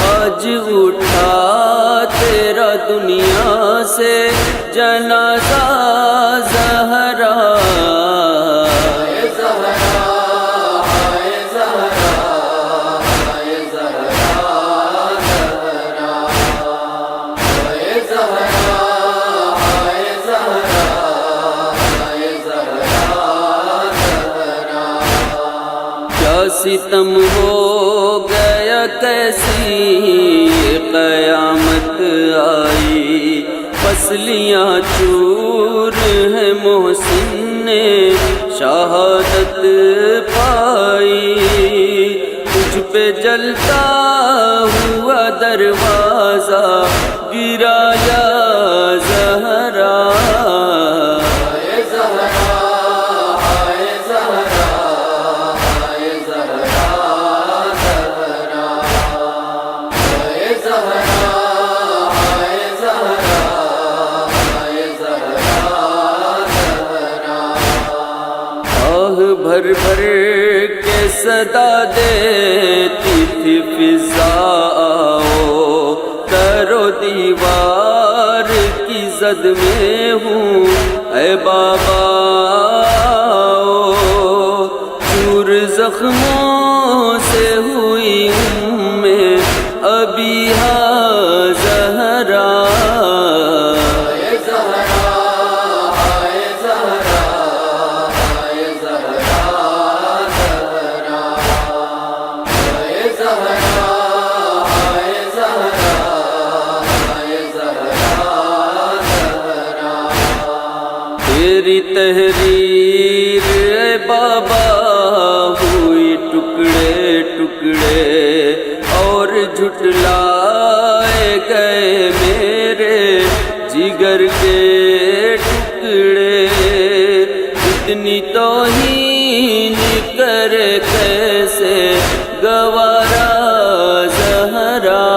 آج اٹھا تیرا دنیا سے جنازہ زہرا، کیا ستم ہو گیا کیسی قیامت آئی، پسلیاں چور ہیں محسن نے شہادت پائی، تجھ پہ جلتا ہوا دروازہ گرایا زہرا، بھر بھر کے صدا دیتی تھی فضا، آؤ کرو دیوار کی زد میں ہوں اے بابا، آؤ چور زخموں سے ہوئی میں ابیہا زہرا، تیری تحریر اے بابا ہوئی ٹکڑے ٹکڑے اور جھٹلائے گئے میرے جگر کے ٹکڑے، اتنی توہین کرے کیسے گوارا زہرا،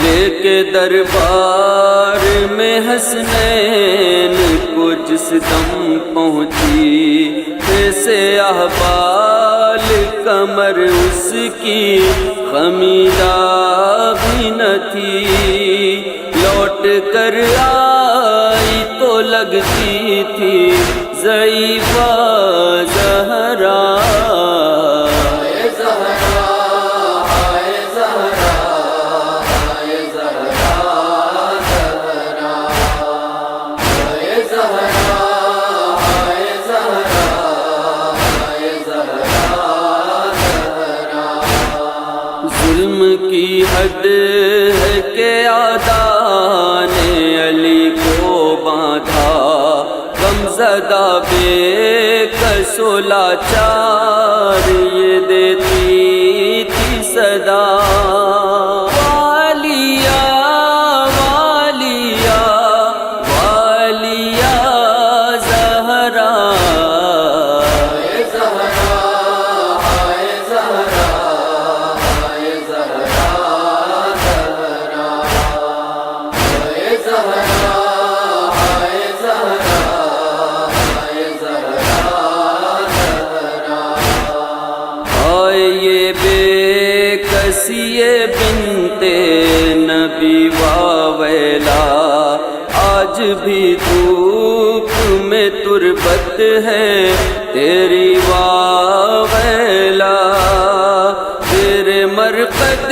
لے کے دربار میں حسنین کو جس دم پہنچی، جیسے احوال کمر اس کی خمیدہ بھی نہ تھی، لوٹ کر آئی تو لگتی تھی ضعیفہ زہرا، ظلم کی حد ہے کہ آدھا نے علی کو باندھا، غمزدہ بے کس و لاچار یہ دیتی تھی صدا، والیا والیا والیا زہرا، یہ بے کسی بنت نبی واویلا، آج بھی دھوپ میں تربت ہے تیری واویلا، تیرے مرقد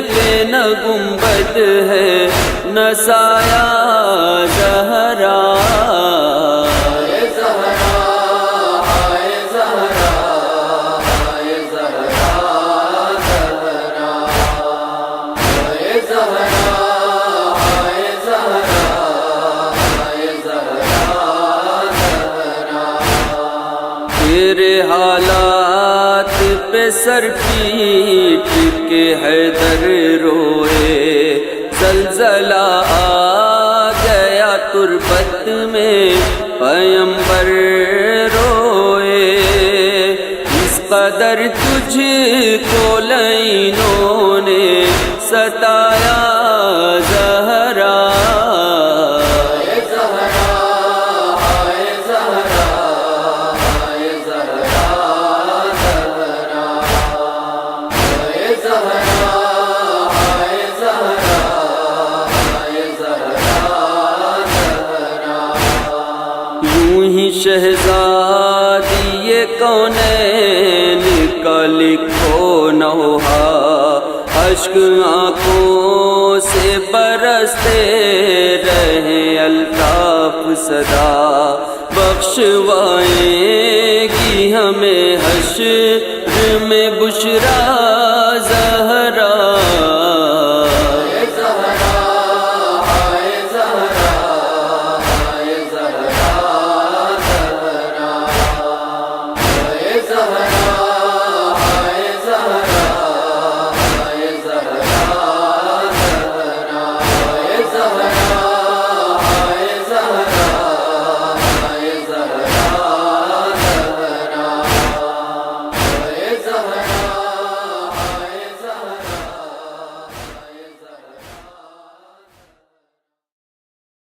پہ نہ گنبد ہے نہ سایہ زہرا، تیرے حالات پہ سر پیٹ کے حیدر روئے، زلزلہ آ گیا تربت میں پیمبر روئے، اس قدر تجھ کو لعینوں نے ستایا زہرا، شہزادی یہ کونین کا لکھو نوحہ، اشک آنکھوں سے برستے رہے الطاف صدا، بخشوائیں گی ہمیں حشر میں بشرا